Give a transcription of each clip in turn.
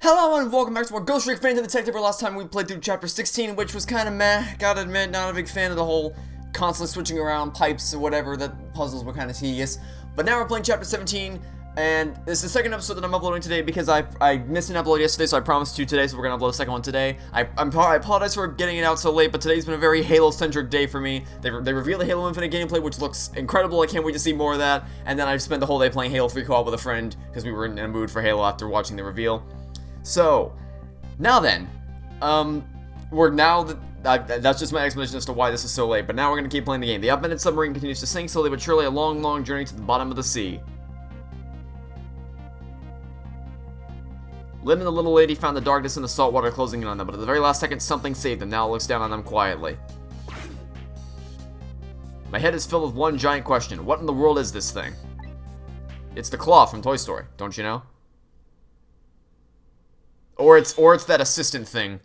Hello and welcome back to more Ghost Trick Phantom Detective, where last time we played through chapter 16, which was kind of meh, gotta admit, not a big fan of the whole constantly switching around pipes or whatever, that puzzles were kind of tedious. But now we're playing chapter 17, and this is the second episode that I'm uploading today because I missed an upload yesterday, so I promised to today, so we're gonna upload a second one today. I apologize for getting it out so late, but today's been a very Halo-centric day for me. They revealed the Halo Infinite gameplay, which looks incredible. I can't wait to see more of that. And then I spent the whole day playing Halo 3 co-op with a friend because we were in a mood for Halo after watching the reveal. So, now then, that's just my explanation as to why this is so late, but now we're going to keep playing the game. The upended submarine continues to sink slowly but surely, a long, long journey to the bottom of the sea. Lynn and the little lady found the darkness and the salt water closing in on them, but at the very last second, something saved them. Now it looks down on them quietly. My head is filled with one giant question. What in the world is this thing? It's the claw from Toy Story, don't you know? Or it's that assistant thing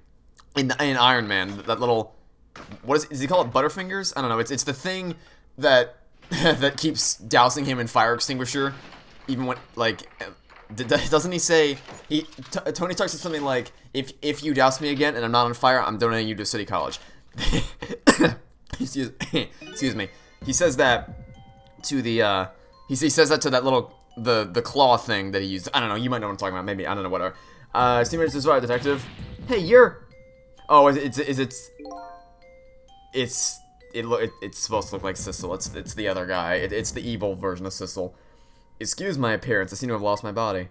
in Iron Man, that little, does he call it Butterfingers? I don't know. It's the thing that that keeps dousing him in fire extinguisher, even when, like, doesn't he say Tony talks to something like, if you douse me again and I'm not on fire, I'm donating you to City College. Excuse me. He says that to the he says that to that little the claw thing that he used. I don't know. You might know what I'm talking about. Maybe, I don't know. Whatever. Steamers is right, detective. Hey, you're. Oh, it's supposed to look like Sissel. It's the other guy. It's the evil version of Sissel. Excuse my appearance. I seem to have lost my body.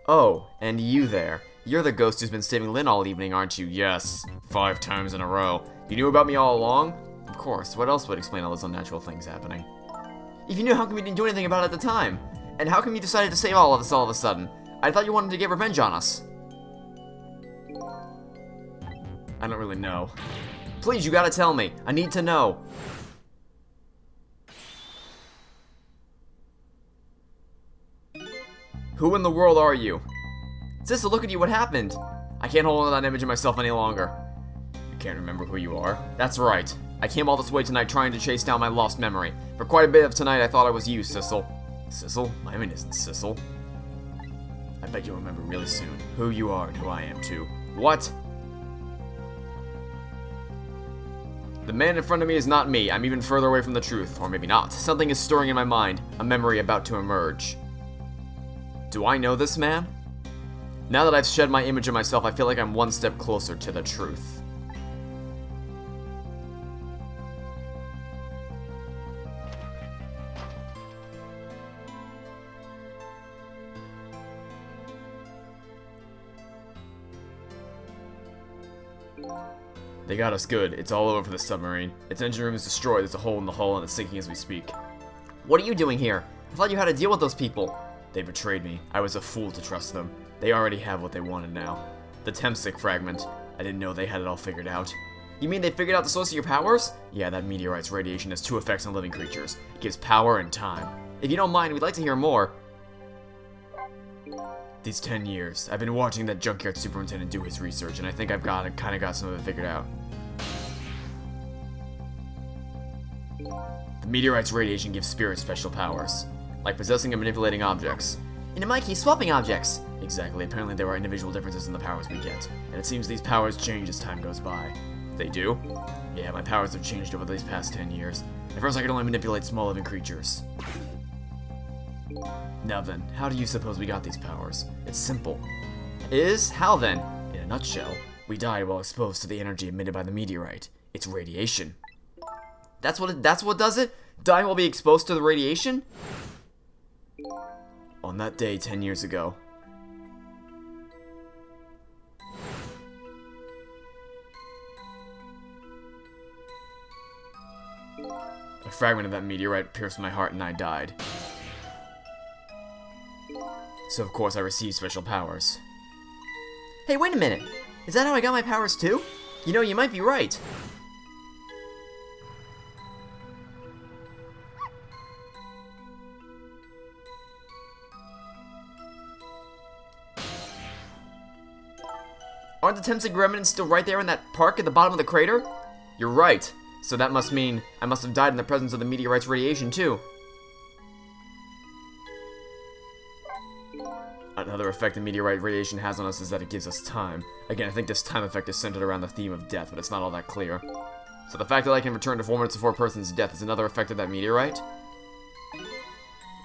Oh, and you there. You're the ghost who's been saving Lynn all evening, aren't you? Yes, 5 times in a row. You knew about me all along? Of course. What else would explain all those unnatural things happening? If you knew, how come you didn't do anything about it at the time? And how come you decided to save all of us all of a sudden? I thought you wanted to get revenge on us. I don't really know. Please, you gotta tell me. I need to know. Who in the world are you? Sissel, look at you, what happened? I can't hold on to that image of myself any longer. You can't remember who you are? That's right. I came all this way tonight trying to chase down my lost memory. For quite a bit of tonight, I thought I was you, Sissel. Sissel? My name isn't Sissel. I bet you'll remember really soon who you are and who I am, too. What? The man in front of me is not me. I'm even further away from the truth. Or maybe not. Something is stirring in my mind. A memory about to emerge. Do I know this man? Now that I've shed my image of myself, I feel like I'm one step closer to the truth. They got us good. It's all over for the submarine. Its engine room is destroyed. There's a hole in the hull and it's sinking as we speak. What are you doing here? I thought you had to deal with those people. They betrayed me. I was a fool to trust them. They already have what they wanted now. The Temsic fragment. I didn't know they had it all figured out. You mean they figured out the source of your powers? Yeah, that meteorite's radiation has 2 effects on living creatures. It gives power and time. If you don't mind, we'd like to hear more. These 10 years, I've been watching that junkyard superintendent do his research, and I think I've kinda got some of it figured out. The meteorite's radiation gives spirits special powers, like possessing and manipulating objects. And in my case, swapping objects. Exactly, apparently there are individual differences in the powers we get, and it seems these powers change as time goes by. They do? Yeah, my powers have changed over these past 10 years. At first I could only manipulate small living creatures. Now then, how do you suppose we got these powers? It's simple. How then? In a nutshell, we died while exposed to the energy emitted by the meteorite. It's radiation. That's what does it? Dying while being exposed to the radiation? On that day 10 years ago. A fragment of that meteorite pierced my heart and I died. So of course I received special powers. Hey, wait a minute! Is that how I got my powers too? You know, you might be right. Aren't the Temsic remnants still right there in that park at the bottom of the crater? You're right. So that must mean I must have died in the presence of the meteorite's radiation too. Another effect the meteorite radiation has on us is that it gives us time. Again, I think this time effect is centered around the theme of death, but it's not all that clear. So the fact that I can return to 4 minutes before a person's death is another effect of that meteorite?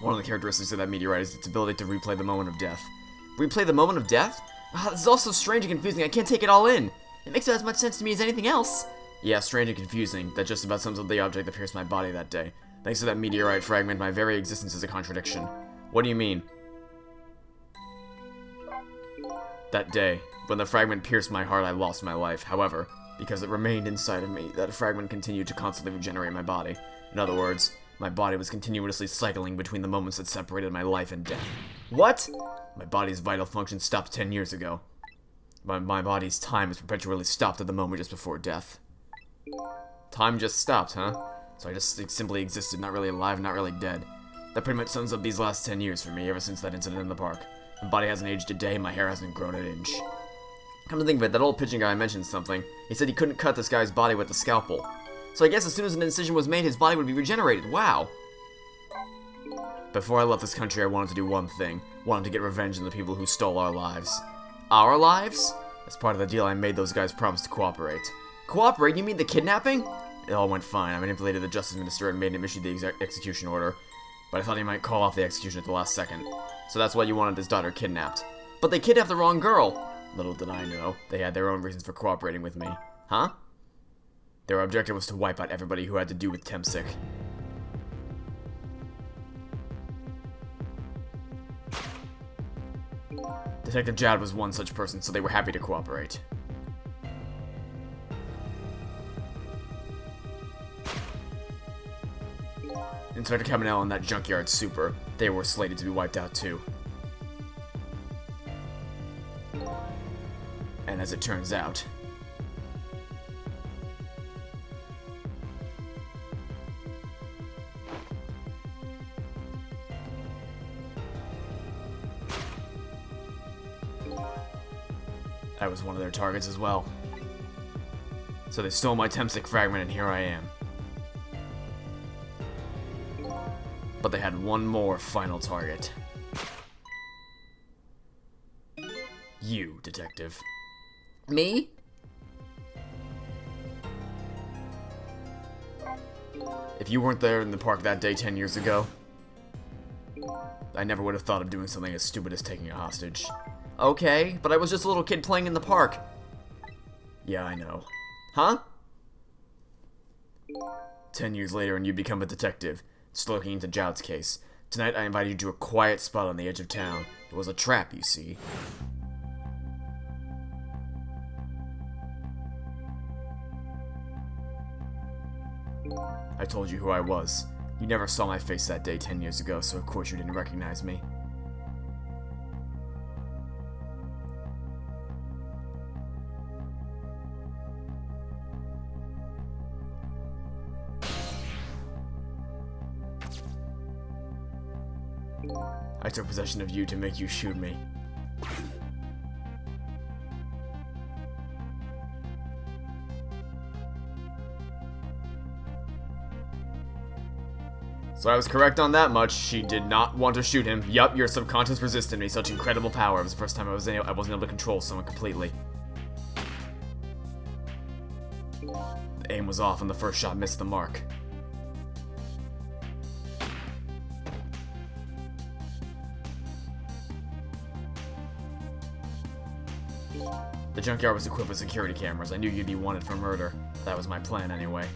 One of the characteristics of that meteorite is its ability to replay the moment of death. Replay the moment of death? This is also strange and confusing. I can't take it all in. It makes as much sense to me as anything else. Yeah, strange and confusing. That just about sums up the object that pierced my body that day. Thanks to that meteorite fragment, my very existence is a contradiction. What do you mean? That day, when the fragment pierced my heart, I lost my life. However, because it remained inside of me, that fragment continued to constantly regenerate my body. In other words, my body was continuously cycling between the moments that separated my life and death. What? My body's vital function stopped 10 years ago. My body's time is perpetually stopped at the moment just before death. Time just stopped, huh? So I just simply existed, not really alive, not really dead. That pretty much sums up these last 10 years for me, ever since that incident in the park. My body hasn't aged a day, my hair hasn't grown an inch. Come to think of it, that old pigeon guy mentioned something. He said he couldn't cut this guy's body with a scalpel. So I guess as soon as an incision was made, his body would be regenerated. Wow. Before I left this country, I wanted to do one thing. Wanted to get revenge on the people who stole our lives. Our lives? As part of the deal, I made those guys promise to cooperate. Cooperate? You mean the kidnapping? It all went fine. I manipulated the justice minister and made him issue the execution order. But I thought he might call off the execution at the last second. So that's why you wanted his daughter kidnapped. But they kidnapped the wrong girl. Little did I know, they had their own reasons for cooperating with me. Huh? Their objective was to wipe out everybody who had to do with Temsic. Detective Jad was one such person, so they were happy to cooperate. Inspector Cabanel and that junkyard super, they were slated to be wiped out too. And as it turns out, I was one of their targets as well. So they stole my Temsic fragment and here I am. But they had one more final target. You, detective. Me? If you weren't there in the park that day 10 years ago, I never would have thought of doing something as stupid as taking a hostage. Okay, but I was just a little kid playing in the park. Yeah, I know. Huh? 10 years later and you become a detective, still looking into Jout's case. Tonight I invited you to a quiet spot on the edge of town. It was a trap, you see. I told you who I was. You never saw my face that day 10 years ago, so of course you didn't recognize me. I took possession of you to make you shoot me. So I was correct on that much. She did not want to shoot him. Yup, your subconscious resisted me. Such incredible power. It was the first time I wasn't able to control someone completely. The aim was off and the first shot missed the mark. The junkyard was equipped with security cameras. I knew you'd be wanted for murder. That was my plan anyway.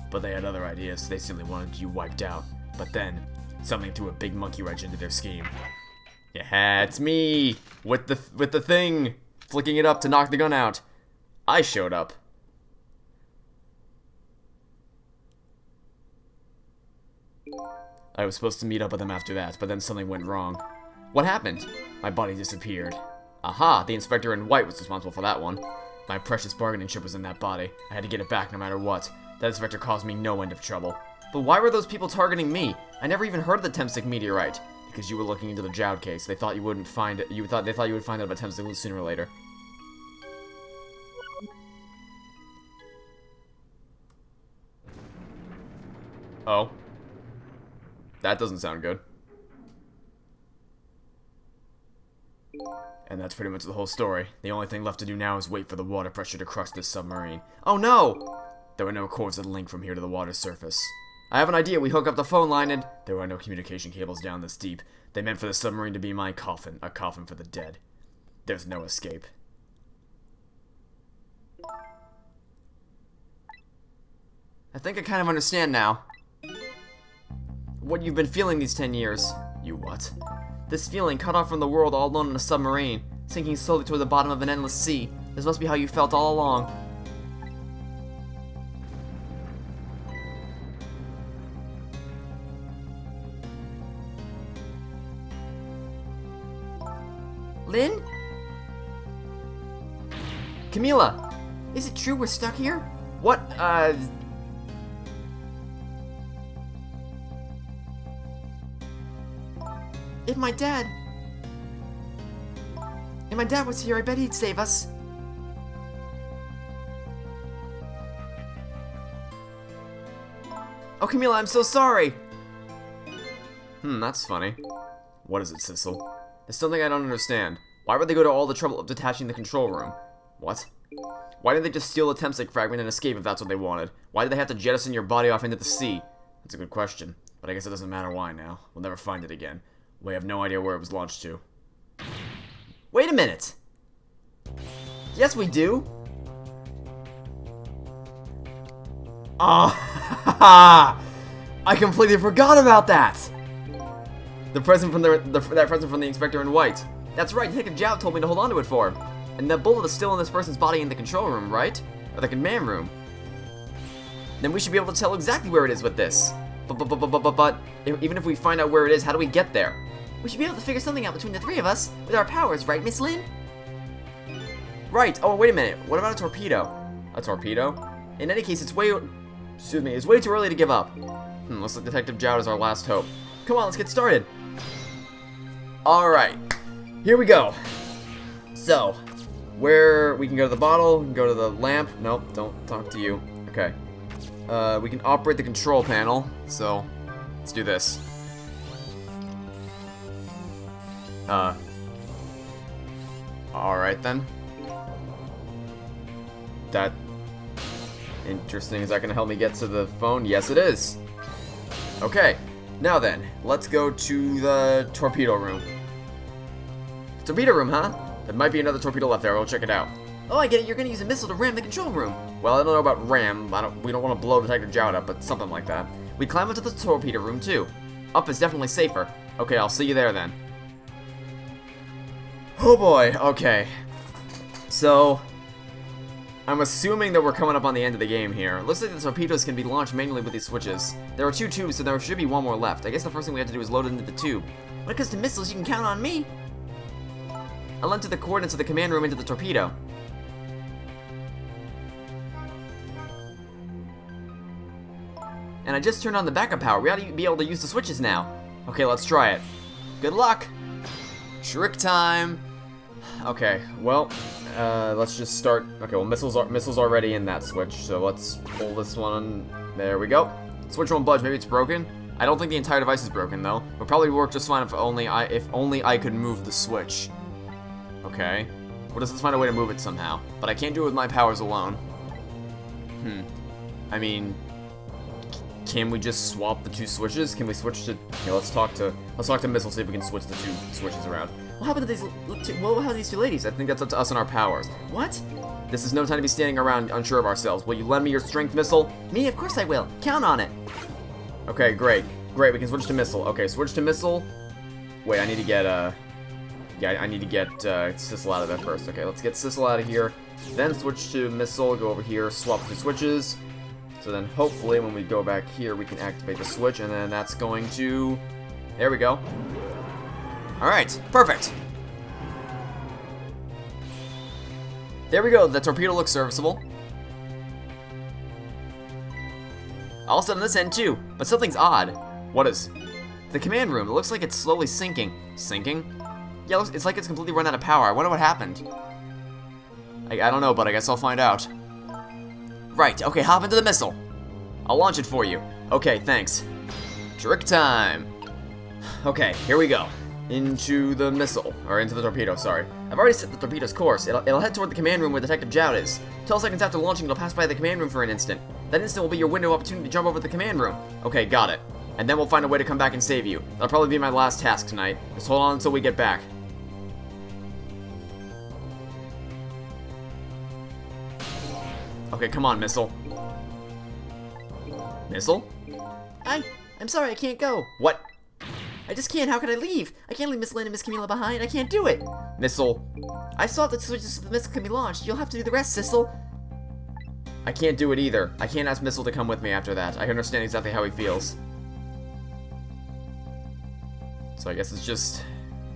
But they had other ideas. They simply wanted you wiped out. But then, something threw a big monkey wrench into their scheme. Yeah, it's me! With the thing! Flicking it up to knock the gun out. I showed up. I was supposed to meet up with them after that, but then something went wrong. What happened? My body disappeared. Aha, the inspector in white was responsible for that one. My precious bargaining chip was in that body. I had to get it back no matter what. That inspector caused me no end of trouble. But why were those people targeting me? I never even heard of the Temsic meteorite. Because you were looking into the Joud case. They thought you wouldn't find it. They thought you would find out about Thames sooner or later. Oh. That doesn't sound good. And that's pretty much the whole story. The only thing left to do now is wait for the water pressure to crush this submarine. Oh no! There were no cords that link from here to the water surface. I have an idea. We hook up the phone line and... There are no communication cables down this deep. They meant for the submarine to be my coffin. A coffin for the dead. There's no escape. I think I kind of understand now. What you've been feeling these 10 years. You what? This feeling, cut off from the world all alone in a submarine, sinking slowly toward the bottom of an endless sea. This must be how you felt all along. Lynn? Camila! Is it true we're stuck here? What, If my dad was here, I bet he'd save us. Oh, Camila, I'm so sorry! That's funny. What is it, Sissel? There's something I don't understand. Why would they go to all the trouble of detaching the control room? What? Why didn't they just steal the Temsec fragment and escape if that's what they wanted? Why did they have to jettison your body off into the sea? That's a good question, but I guess it doesn't matter why now. We'll never find it again. We have no idea where it was launched to. Wait a minute! Yes, we do! Ah! I completely forgot about that! The present from that present from the Inspector in White. That's right, Detective Jout told me to hold on to it for him. And that bullet is still in this person's body in the control room, right? Or the command room. Then we should be able to tell exactly where it is with this. But even if we find out where it is, how do we get there? We should be able to figure something out between the three of us with our powers, right, Miss Lynn? Right. Oh, wait a minute. What about a torpedo? A torpedo? In any case, it's way too early to give up. Looks like Detective Jout is our last hope. Come on, let's get started. Alright. Here we go. So, where we can go to the bottle, we can go to the lamp. Nope, don't talk to you. Okay. We can operate the control panel. So, let's do this. Alright then. That... Interesting. Is that gonna help me get to the phone? Yes, it is. Okay. Now then, let's go to the torpedo room. Torpedo room, huh? There might be another torpedo left there. We'll check it out. Oh, I get it. You're gonna use a missile to ram the control room. Well, I don't know about ram. We don't want to blow Detective Jout up, but something like that. We climb into the torpedo room too. Up is definitely safer. Okay, I'll see you there then. Oh boy. Okay. So, I'm assuming that we're coming up on the end of the game here. It looks like the torpedoes can be launched manually with these switches. There are 2 tubes, so there should be 1 more left. I guess the first thing we have to do is load it into the tube. When it comes to missiles, you can count on me. I'll enter the coordinates of the command room into the torpedo. And I just turned on the backup power. We ought to be able to use the switches now. Okay, let's try it. Good luck. Trick time. Okay, well, let's just start. Okay, well, missiles are already in that switch, so let's pull this one. There we go. Switch won't budge. Maybe it's broken. I don't think the entire device is broken though. It would probably work just fine if only I could move the switch. Okay. Well, let's find a way to move it somehow. But I can't do it with my powers alone. I mean, can we just swap the 2 switches? Can we switch to? Okay, let's talk to Missile, see if we can switch the 2 switches around. What happened to these 2 ladies? I think that's up to us and our powers. What? This is no time to be standing around unsure of ourselves. Will you lend me your strength, Missile? Me? Of course I will. Count on it. Okay, great. Great, we can switch to Missile. Okay, switch to Missile. Wait, I need to get, yeah, I need to get, Sissel out of there first. Okay, let's get Sissel out of here. Then switch to Missile, go over here, swap the switches. So then, hopefully, when we go back here, we can activate the switch, and then that's going to... There we go. Alright, perfect. There we go, the torpedo looks serviceable. All set on this end, too, but something's odd. What is? The command room, it looks like it's slowly sinking. Sinking? Yeah, it's like it's completely run out of power. I wonder what happened. I don't know, but I guess I'll find out. Right, okay, hop into the missile. I'll launch it for you. Okay, thanks. Trick time. Okay, here we go. Into the missile, or into the torpedo, sorry. I've already set the torpedo's course. It'll head toward the command room where Detective Jowd is. 12 seconds after launching, it'll pass by the command room for an instant. That instant will be your window of opportunity to jump over the command room. Okay, got it. And then we'll find a way to come back and save you. That'll probably be my last task tonight. Just hold on until we get back. Okay, come on, missile. Missile? I'm sorry, I can't go. What? I just can't. How could I leave? I can't leave Miss Lynn and Miss Camila behind. I can't do it. Missile. I saw that the switches to the missile can be launched. You'll have to do the rest, Sissel. I can't do it either. I can't ask Missile to come with me after that. I understand exactly how he feels. So I guess it's just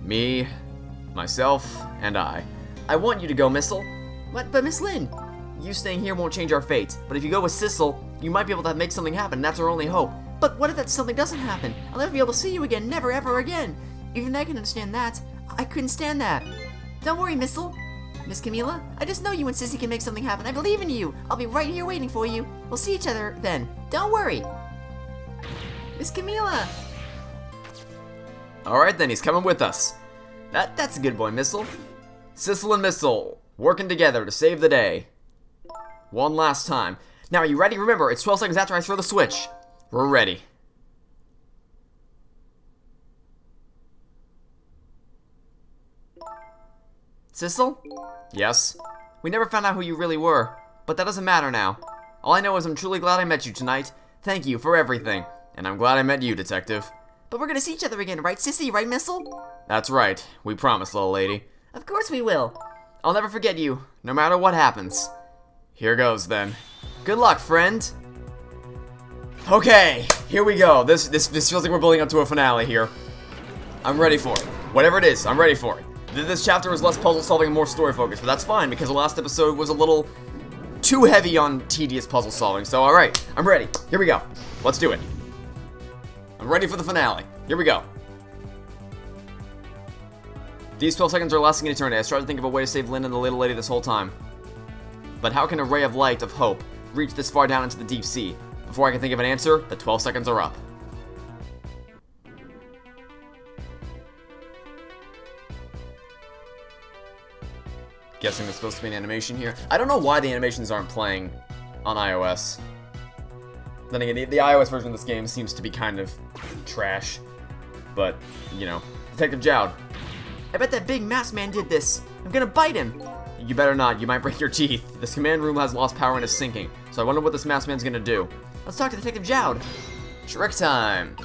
me, myself, and I. I want you to go, Missile. What? But Miss Lynn? You staying here won't change our fate. But if you go with Sissel, you might be able to make something happen. That's our only hope. But what if that something doesn't happen? I'll never be able to see you again. Never, ever again. Even I can understand that. I couldn't stand that. Don't worry, Missile. Miss Camila, I just know you and Sissy can make something happen. I believe in you. I'll be right here waiting for you. We'll see each other then. Don't worry. Miss Camila. Alright then, he's coming with us. That's a good boy, Missile. Sissel and Missile, working together to save the day. One last time. Now, are you ready? Remember, it's 12 seconds after I throw the switch. We're ready. Sissel? Yes? We never found out who you really were, but that doesn't matter now. All I know is I'm truly glad I met you tonight. Thank you for everything. And I'm glad I met you, Detective. But we're gonna see each other again, right, Sissy? Right, Missile? That's right. We promise, little lady. Of course we will. I'll never forget you, no matter what happens. Here goes, then. Good luck, friend. Okay, here we go. This feels like we're building up to a finale here. I'm ready for it. Whatever it is, I'm ready for it. This chapter was less puzzle solving and more story focused, but that's fine because the last episode was a little too heavy on tedious puzzle solving. So, alright, I'm ready. Here we go. Let's do it. I'm ready for the finale. Here we go. These 12 seconds are lasting an eternity. I tried to think of a way to save Lynn and the little lady this whole time. But how can a ray of light, of hope, reach this far down into the deep sea? Before I can think of an answer, the 12 seconds are up. Guessing there's supposed to be an animation here. I don't know why the animations aren't playing on iOS. Then again, the iOS version of this game seems to be kind of trash. But, you know. Detective Jowd. I bet that big masked man did this. I'm gonna bite him. You better not, you might break your teeth. This command room has lost power and is sinking. So I wonder what this masked man's gonna do. Let's talk to Detective Jowd. Trick time.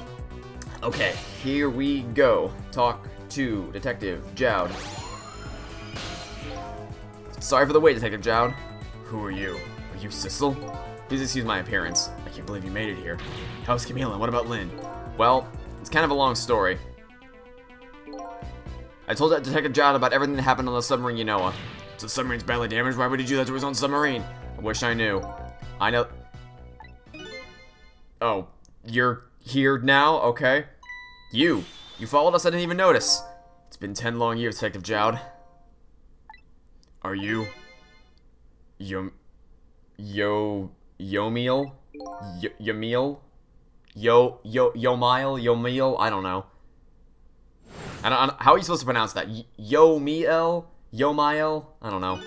Okay, here we go. Talk to Detective Jowd. Sorry for the wait, Detective Jowd. Who are you? Are you Sissel? Please excuse my appearance. I can't believe you made it here. How's Camila? What about Lynn? Well, it's kind of a long story. I told Detective Jowd about everything that happened on the submarine Yomiel. So the submarine's badly damaged? Why would he do that to his own submarine? I wish I knew. I know... Oh, you're here now? Okay. You followed us? I didn't even notice. It's been 10 long years, Detective Jowd. Are you... Yomiel? Yomiel? Yomiel? I don't know. How are you supposed to pronounce that? Yomiel? Yomiel? I don't know.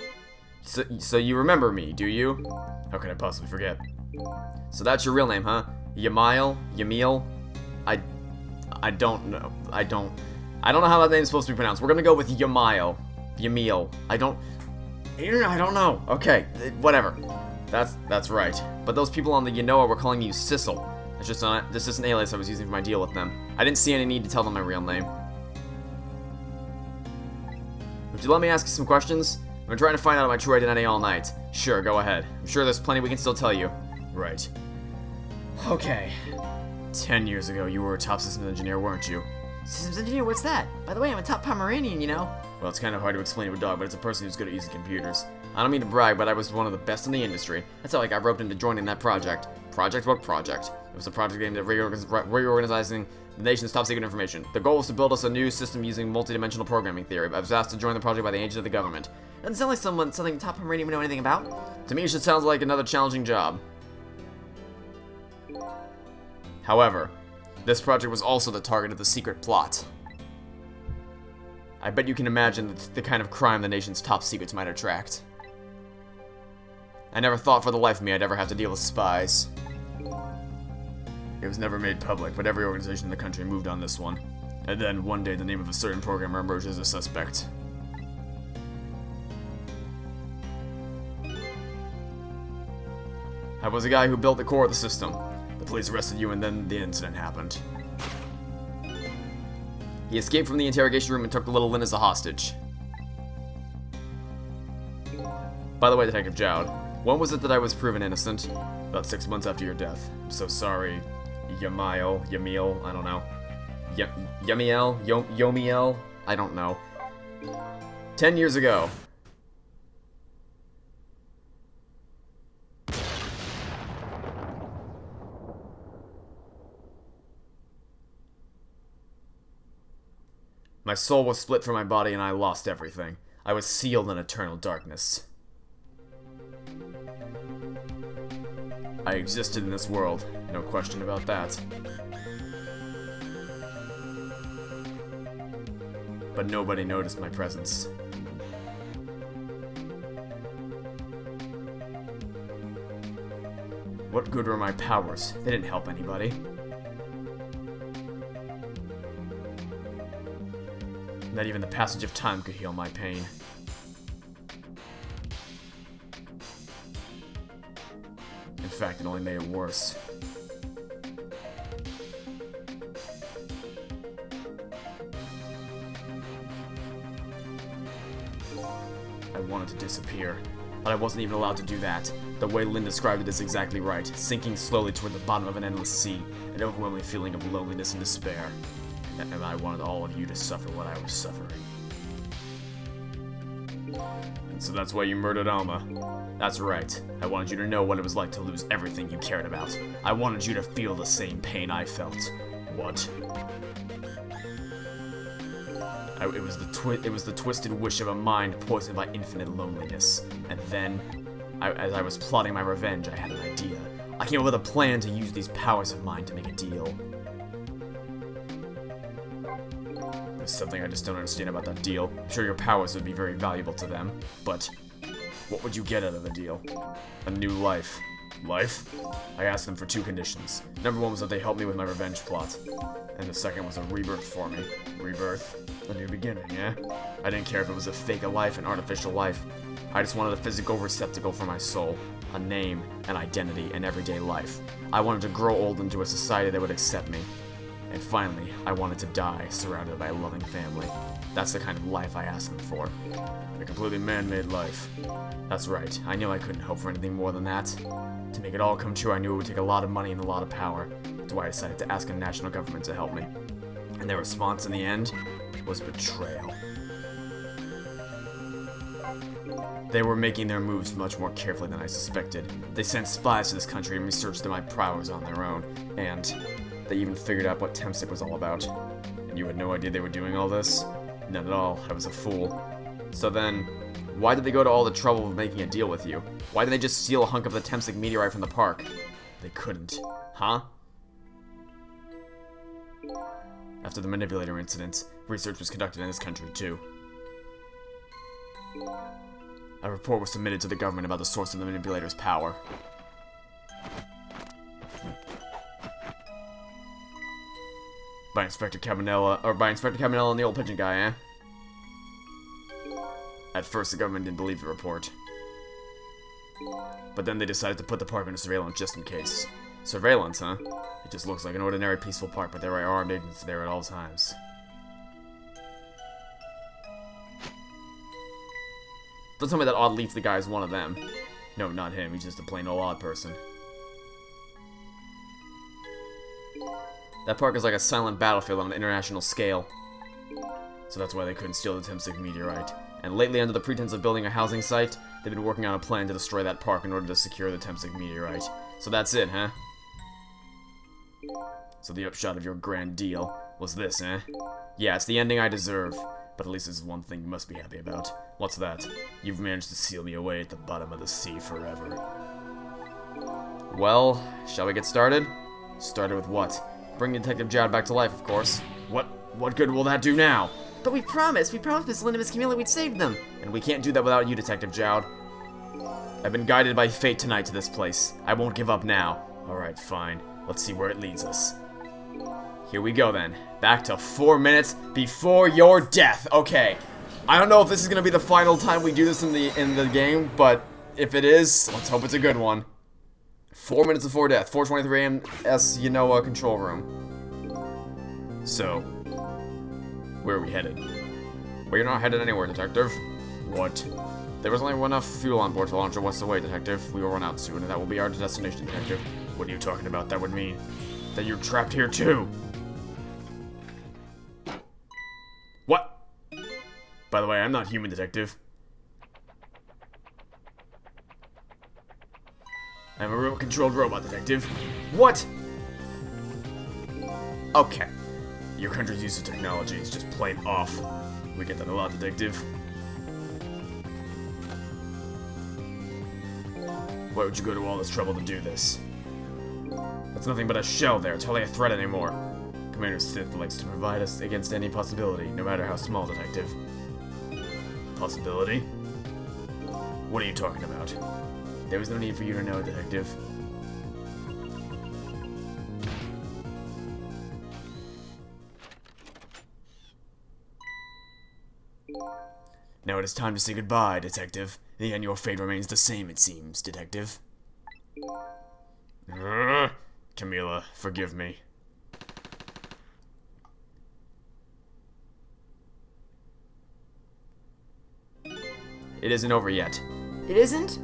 So you remember me, do you? How could I possibly forget? So that's your real name, huh? Yomiel? I don't know. I don't know how that name's supposed to be pronounced. We're gonna go with Yomiel. I don't know. Okay, whatever. That's right. But those people on the Yomiel were calling you Sissel. It's just this is an alias I was using for my deal with them. I didn't see any need to tell them my real name. Would you let me ask you some questions? I've been trying to find out my true identity all night. Sure, go ahead. I'm sure there's plenty we can still tell you. Right. Okay. 10 years ago, you were a top systems engineer, weren't you? Systems engineer? What's that? By the way, I'm a top Pomeranian, you know? Well, it's kind of hard to explain to a dog, but it's a person who's good at using computers. I don't mean to brag, but I was one of the best in the industry. That's how I got roped into joining that project. Project? What project? It was a project aimed at reorganizing The nation's top secret information. The goal was to build us a new system using multidimensional programming theory, but I was asked to join the project by the agent of the government. Doesn't sound like something Top Pomeranian would know anything about. To me, it just sounds like another challenging job. However, this project was also the target of the secret plot. I bet you can imagine the kind of crime the nation's top secrets might attract. I never thought for the life of me I'd ever have to deal with spies. It was never made public, but every organization in the country moved on this one. And then, one day, the name of a certain programmer emerged as a suspect. I was the guy who built the core of the system. The police arrested you, and then the incident happened. He escaped from the interrogation room and took the little Lynn as a hostage. By the way, Detective Jowd, when was it that I was proven innocent? About 6 months after your death. I'm so sorry. Yomiel, I don't know. Yomiel, I don't know. 10 years ago. My soul was split from my body and I lost everything. I was sealed in eternal darkness. I existed in this world, no question about that. But nobody noticed my presence. What good were my powers? They didn't help anybody. Not even the passage of time could heal my pain. In fact, it only made it worse. I wanted to disappear, but I wasn't even allowed to do that. The way Lynn described it is exactly right, sinking slowly toward the bottom of an endless sea, an overwhelming feeling of loneliness and despair. And I wanted all of you to suffer what I was suffering. And so that's why you murdered Alma. That's right. I wanted you to know what it was like to lose everything you cared about. I wanted you to feel the same pain I felt. What? It was the twisted wish of a mind poisoned by infinite loneliness. And then, as I was plotting my revenge, I had an idea. I came up with a plan to use these powers of mine to make a deal. There's something I just don't understand about that deal. I'm sure your powers would be very valuable to them, but what would you get out of the deal? A new life. Life? I asked them for 2 conditions. Number 1 was that they helped me with my revenge plot. And the second was a rebirth for me. Rebirth? A new beginning, yeah? I didn't care if it was a fake life, an artificial life. I just wanted a physical receptacle for my soul. A name, an identity, an everyday life. I wanted to grow old into a society that would accept me. And finally, I wanted to die, surrounded by a loving family. That's the kind of life I asked them for. A completely man-made life. That's right, I knew I couldn't hope for anything more than that. To make it all come true, I knew it would take a lot of money and a lot of power. That's why I decided to ask a national government to help me. And their response in the end was betrayal. They were making their moves much more carefully than I suspected. They sent spies to this country and researched my powers on their own, and they even figured out what Temsic was all about. And you had no idea they were doing all this? None at all. I was a fool. So then, why did they go to all the trouble of making a deal with you? Why didn't they just steal a hunk of the Temsic meteorite from the park? They couldn't. Huh? After the manipulator incident, research was conducted in this country too. A report was submitted to the government about the source of the manipulator's power. By Inspector Cabanella and the old pigeon guy, eh? At first, the government didn't believe the report. But then they decided to put the park under surveillance just in case. Surveillance, huh? It just looks like an ordinary peaceful park, but there are armed agents there at all times. Don't tell me that odd leafy guy is one of them. No, not him. He's just a plain old odd person. That park is like a silent battlefield on an international scale. So that's why they couldn't steal the Temsic meteorite. And lately, under the pretense of building a housing site, they've been working on a plan to destroy that park in order to secure the Temsic meteorite. So that's it, huh? So the upshot of your grand deal was this, eh? Yeah, it's the ending I deserve. But at least there's one thing you must be happy about. What's that? You've managed to seal me away at the bottom of the sea forever. Well, shall we get started? Started with what? Bring Detective Jowd back to life, of course. What good will that do now? But we promised Miss Linda, Miss Camilla, we'd save them. And we can't do that without you, Detective Jowd. I've been guided by fate tonight to this place. I won't give up now. Alright, fine. Let's see where it leads us. Here we go then. Back to 4 minutes before your death. Okay. I don't know if this is gonna be the final time we do this in the game, but if it is, let's hope it's a good one. 4 minutes before death. 4:23 a.m. Control room. So, where are we headed? Well, you're not headed anywhere, Detective. What? There was only enough fuel on board to launch us away, Detective. We will run out soon, and that will be our destination, Detective. What are you talking about? That would mean that you're trapped here too. What? By the way, I'm not human, Detective. I'm a remote-controlled robot, Detective. What? Okay. Your country's use of technology is just plain off. We get that a lot, Detective. Why would you go to all this trouble to do this? That's nothing but a shell there. It's hardly a threat anymore. Commander Sith likes to provide us against any possibility, no matter how small, Detective. Possibility? What are you talking about? There was no need for you to know, Detective. Now it is time to say goodbye, Detective. In the end, your fate remains the same, it seems, Detective. Camilla, forgive me. It isn't over yet. It isn't?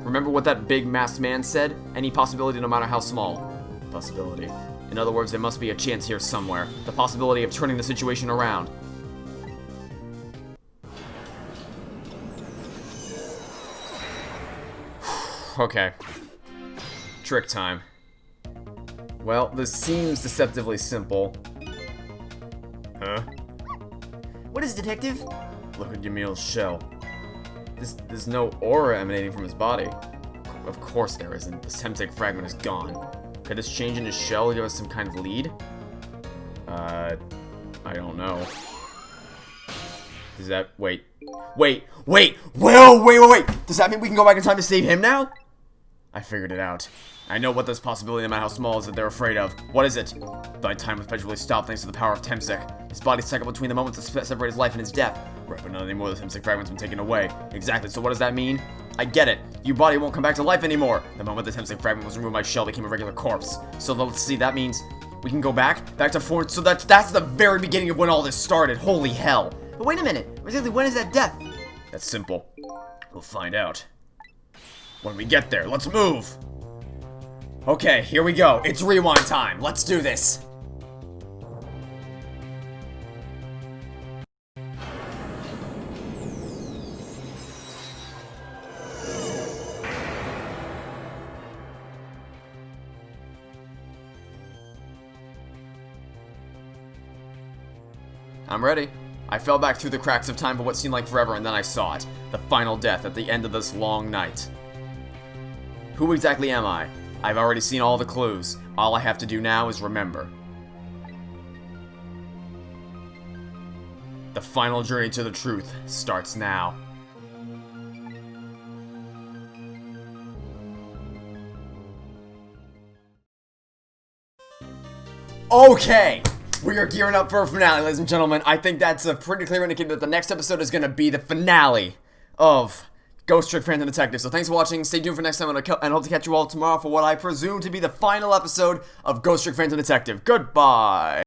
Remember what that big masked man said? Any possibility, no matter how small. Possibility. In other words, there must be a chance here somewhere. The possibility of turning the situation around. Okay. Trick time. Well, this seems deceptively simple. Huh? What is it, Detective? Look at Yomiel's shell. There's no aura emanating from his body. Of course there isn't. The Semtech fragment is gone. Could this change in his shell give us some kind of lead? I don't know. Does that... Wait. Wait! Does that mean we can go back in time to save him now? I figured it out. I know what this possibility, no matter how small, is that they're afraid of. What is it? Thy time was perpetually stopped thanks to the power of Temsec. His body stuck up between the moments that separate his life and his death. Right, but not anymore. The Temsec fragment's been taken away. Exactly, so what does that mean? I get it. Your body won't come back to life anymore. The moment the Temsec fragment was removed, my shell became a regular corpse. So let's see, that means we can go back to 4. So that's the very beginning of when all this started. Holy hell. But wait a minute. Exactly when is that death? That's simple. We'll find out. When we get there, let's move! Okay, here we go. It's rewind time. Let's do this. I'm ready. I fell back through the cracks of time for what seemed like forever, and then I saw it. The final death at the end of this long night. Who exactly am I? I've already seen all the clues. All I have to do now is remember. The final journey to the truth starts now. Okay! We are gearing up for a finale, ladies and gentlemen. I think that's a pretty clear indicator that the next episode is going to be the finale of Ghost Trick Phantom Detective. So thanks for watching. Stay tuned for next time, and I hope to catch you all tomorrow for what I presume to be the final episode of Ghost Trick Phantom Detective. Goodbye!